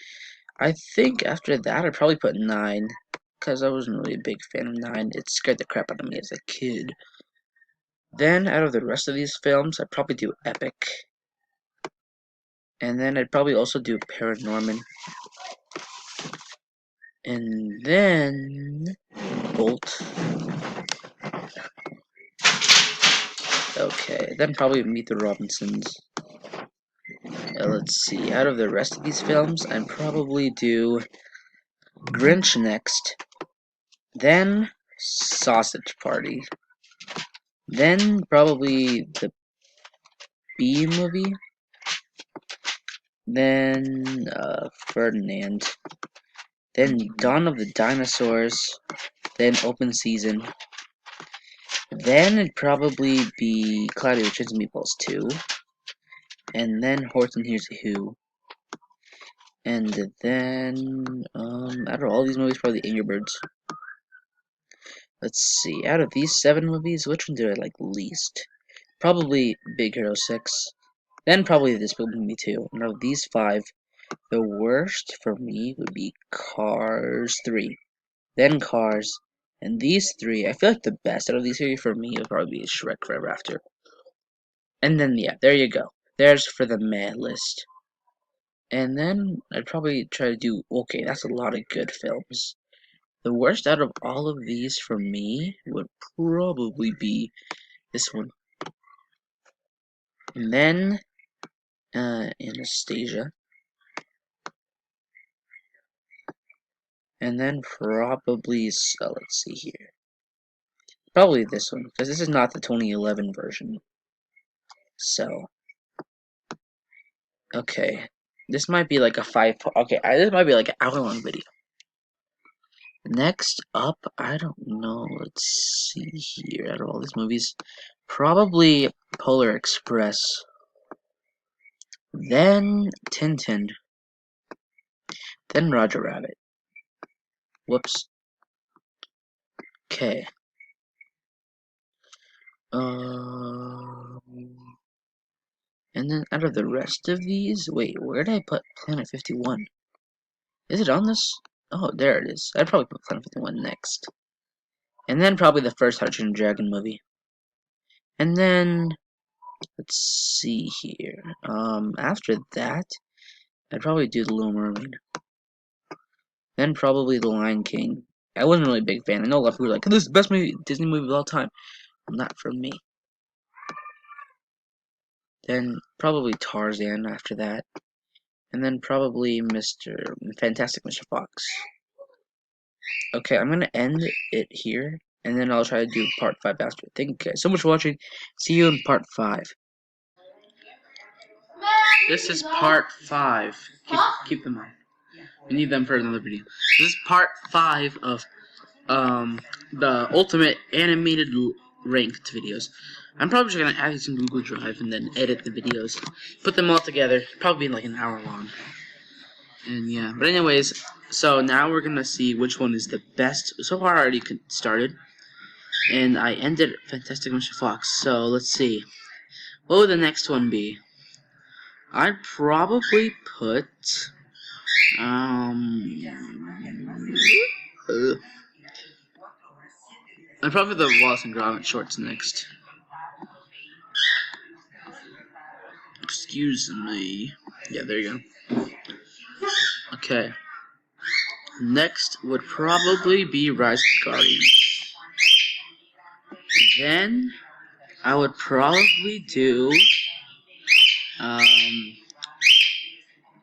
I think after that I'd probably put 9, because I wasn't really a big fan of 9. It scared the crap out of me as a kid. Then out of the rest of these films, I'd probably do Epic, and then I'd probably also do Paranorman, and then Bolt. Okay, then probably Meet the Robinsons. Let's see, out of the rest of these films, I'd probably do Grinch next, then Sausage Party, then probably the Bee Movie, then Ferdinand, then Dawn of the Dinosaurs, then Open Season, then it'd probably be Cloudy with Chicken Meatballs 2, and then Horton Hears a Who, and then, out of all these movies, probably Angry Birds. Let's see, out of these 7 movies, which one do I like least? Probably Big Hero 6, then probably this movie 2, and of these 5, the worst for me would be Cars 3, then Cars, and these 3, I feel like the best out of these 3 for me would probably be Shrek Forever After. And then, yeah, there you go. There's for the mad list. And then I'd probably try to do, okay, that's a lot of good films. The worst out of all of these for me would probably be this one. And then, Anastasia. And then probably, let's see here. Probably this one, because this is not the 2011 version. So, okay. This might be like a 5, okay, this might be like an hour-long video. Next up, I don't know, let's see here, out of all these movies, probably Polar Express, then Tintin, then Roger Rabbit. Whoops. Okay. And then out of the rest of these, wait, where did I put Planet 51? Is it on this? Oh, there it is. I'd probably put Planet 51 next. And then probably the first Hydrogen Dragon movie. And then, let's see here. After that, I'd probably do The Little Mermaid. Then probably The Lion King. I wasn't really a big fan. I know a lot of people were like, this is the best Disney movie of all time. Not for me. Then probably Tarzan after that. And then probably Fantastic Mr. Fox. Okay, I'm gonna end it here, and then I'll try to do part 5 after. Thank you guys so much for watching. See you in part 5. This is part 5. Keep them on. We need them for another video. This is part 5 of the ultimate animated ranked videos. I'm probably just gonna add these in Google Drive and then edit the videos, put them all together, probably like an hour long. And yeah, but anyways, so now we're gonna see which one is the best. So far, I already started, and I ended Fantastic Mr. Fox. So let's see, what would the next one be? I'd probably put I'd probably put the Wallace and Gromit shorts next. Excuse me. Yeah, there you go. Okay. Next would probably be Rise of the Guardians. Then I would probably do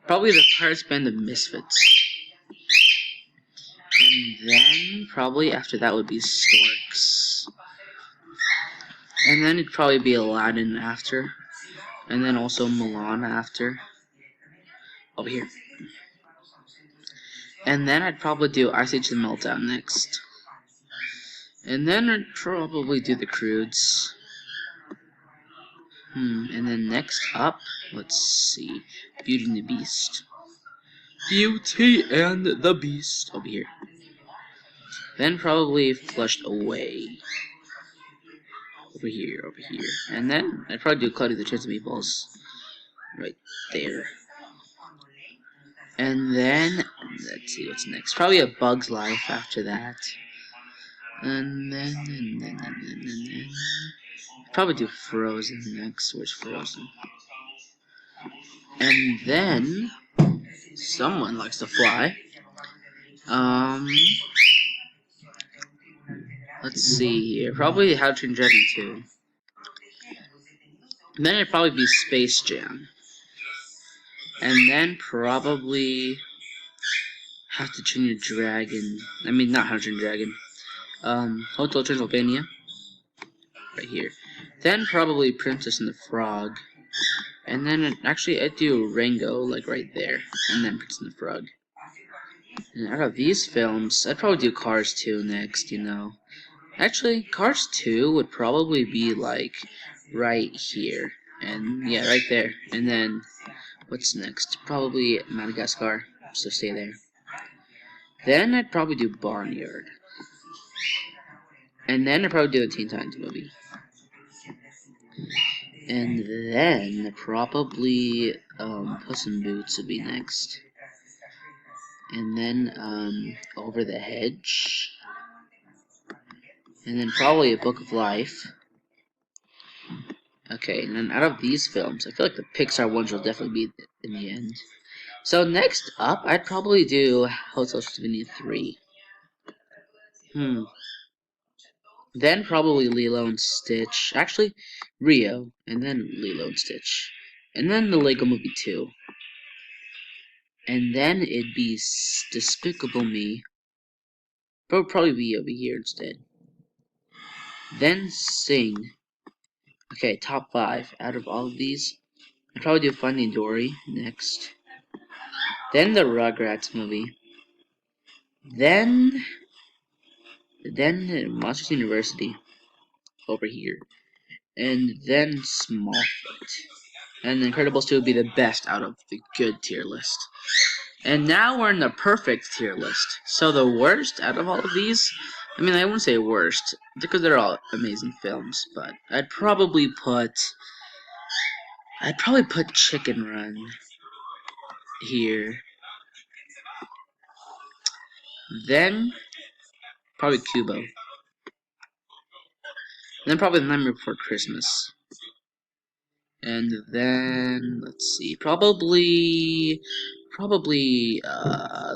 probably the Pirates Band of Misfits. And then probably after that would be Storks. And then it'd probably be Aladdin after. And then also Mulan after. Over here. And then I'd probably do Ice Age The Meltdown next. And then I'd probably do The Croods. And then next up, let's see, Beauty and the Beast. Beauty and the Beast. Over here. Then probably Flushed Away. over here, and then I'd probably do Cloudy the Chance of Meatballs right there. And then, let's see what's next. Probably A Bug's Life after that. And then probably do Frozen next. Where's Frozen? And then, Someone Likes to Fly. Let's see here. Probably How to Train Your Dragon 2. And then it'd probably be Space Jam. And then probably How to Train Your Dragon. I mean, not How to Train Your Dragon. Hotel Transylvania. Right here. Then probably Princess and the Frog. And then actually I'd do Rango, like right there. And then Princess and the Frog. And out of these films, I'd probably do Cars 2 next, you know. Actually, Cars 2 would probably be like right here. And yeah, right there. And then what's next? Probably Madagascar. So stay there. Then I'd probably do Barnyard. And then I'd probably do the Teen Titans movie. And then probably Puss in Boots would be next. And then Over the Hedge. And then probably A Book of Life. Okay, and then out of these films, I feel like the Pixar ones will definitely be in the end. So next up, I'd probably do Hotel Transylvania 3. Then probably Lilo and Stitch. Actually, Rio, and then Lilo and Stitch. And then the Lego Movie 2. And then it'd be Despicable Me. But it would probably be over here instead. Then Sing. Okay, top 5 out of all of these. I'd probably do Finding Dory next. Then the Rugrats movie. Then Monsters University over here. And then Smallfoot. And The Incredibles 2 would be the best out of the good tier list. And now we're in the perfect tier list. So the worst out of all of these, I mean, I wouldn't say worst, because they're all amazing films, but I'd probably put Chicken Run here. Then probably Kubo. And then probably The Nightmare Before Christmas. And then let's see, probably The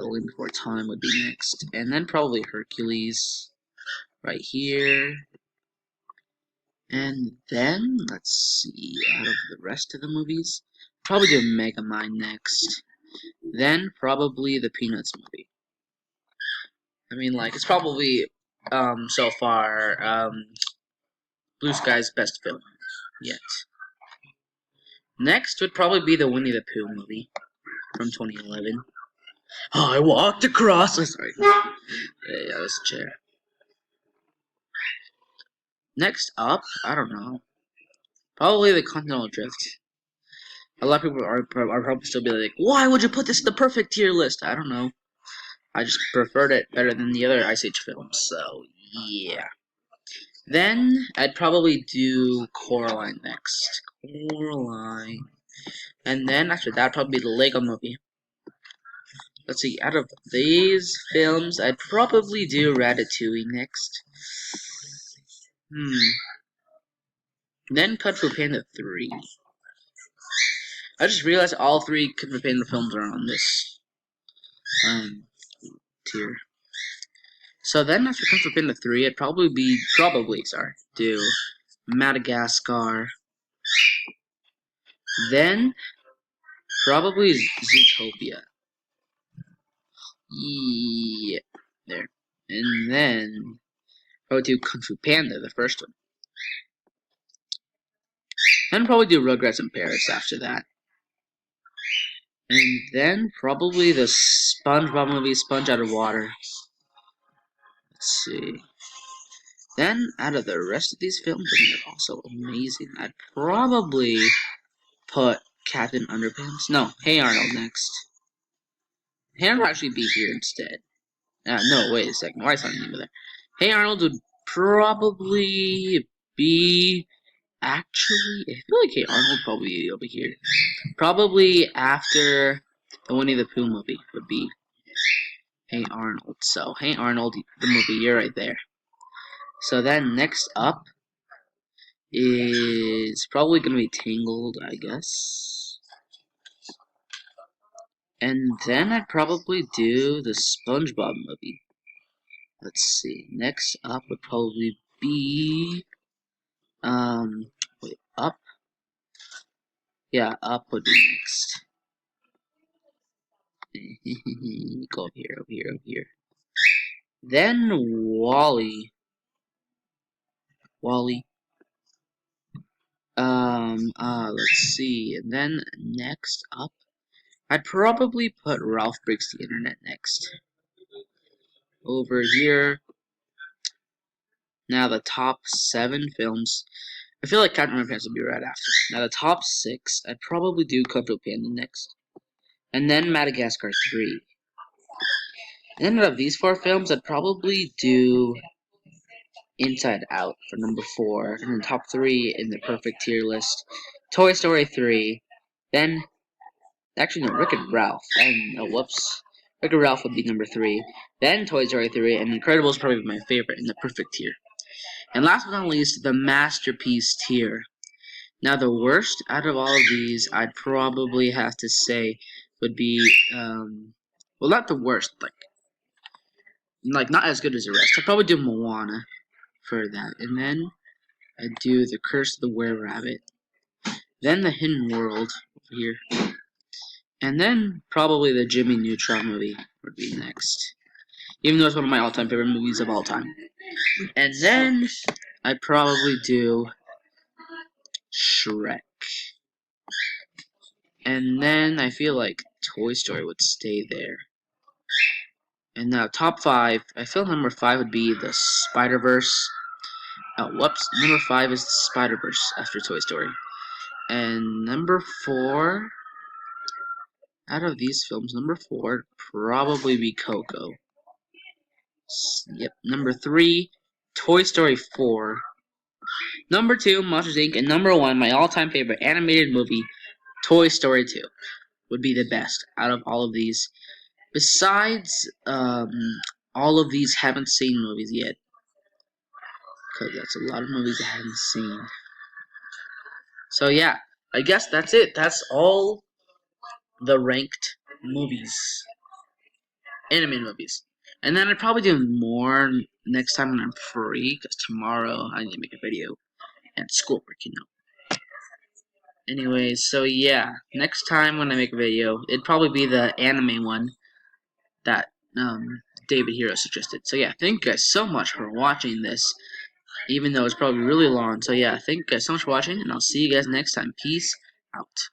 Land Before Time would be next. And then probably Hercules right here. And then let's see, out of the rest of the movies, probably do Megamind next. Then probably the Peanuts movie. I mean, like, it's probably so far Blue Sky's best film yet. Next would probably be the Winnie the Pooh movie from 2011. I walked across. Oh, sorry. Yeah, that's a chair. Next up, I don't know. Probably the Continental Drift. A lot of people are probably still be like, why would you put this in the perfect tier list? I don't know. I just preferred it better than the other Ice Age films, so yeah. Then I'd probably do Coraline next. Coraline. And then after that, probably the Lego movie. Let's see, out of these films, I'd probably do Ratatouille next. Then Kung Fu Panda 3. I just realized all 3 Kung Fu Panda films are on this tier. So then after Kung Fu Panda 3, I'd probably do Madagascar. Then probably Zootopia. Yeah, there. And then probably do Kung Fu Panda, the first one. Then probably do Rugrats in Paris after that. And then probably the SpongeBob movie, Sponge Out of Water. Let's see. Then out of the rest of these films, and they're also amazing, I'd probably put Captain Underpants. No, Hey Arnold next. Hey Arnold would actually be here instead. No, wait a second. Why is that name there? Hey Arnold would probably be actually, I feel like Hey Arnold probably be over here. Probably after the Winnie the Pooh movie would be Hey Arnold. So Hey Arnold, the movie, you're right there. So then next up is probably gonna be Tangled, I guess. And then I'd probably do the SpongeBob movie. Let's see. Next up would probably be wait, Up. Yeah, Up would be next. Go over here, over here, over here. Then Wally. Wally. Let's see. And then next up, I'd probably put Ralph Breaks the Internet next. Over here. Now the top 7 films. I feel like Captain Underpants would be right after. Now the top 6, I'd probably do Kung Fu Panda next. And then Madagascar 3. And then out of these 4 films, I'd probably do Inside Out for number 4. And then top 3 in the perfect tier list. Toy Story 3. Then, actually no, Wreck-It Ralph. And, oh whoops. Wreck-It Ralph would be number 3. Then Toy Story 3. And Incredibles probably my favorite in the perfect tier. And last but not least, the masterpiece tier. Now the worst out of all of these, I'd probably have to say would be, well, not the worst, like not as good as the rest. I'd probably do Moana for that, and then I'd do The Curse of the Were-Rabbit, then The Hidden World over here, and then probably the Jimmy Neutron movie would be next. Even though it's one of my all-time favorite movies of all time. And then I'd probably do Shrek. And then I feel like Toy Story would stay there. And now top 5, I feel number 5 would be the Spider-Verse. Oh, whoops, number 5 is the Spider-Verse after Toy Story. And number 4, out of these films, number 4 would probably be Coco. Yep, number 3, Toy Story 4. Number 2, Monsters Inc. And number 1, my all-time favorite animated movie, Toy Story 2, would be the best out of all of these. Besides, all of these haven't seen movies yet. Because that's a lot of movies I haven't seen. So yeah, I guess that's it. That's all the ranked movies. Animated movies. And then I'd probably do more next time when I'm free. Because tomorrow I need to make a video. And schoolwork, you know. Anyways, so yeah. Next time when I make a video, it'd probably be the anime one that David Hero suggested. So yeah, thank you guys so much for watching this, even though it's probably really long. So yeah, thank you guys so much for watching, and I'll see you guys next time. Peace out.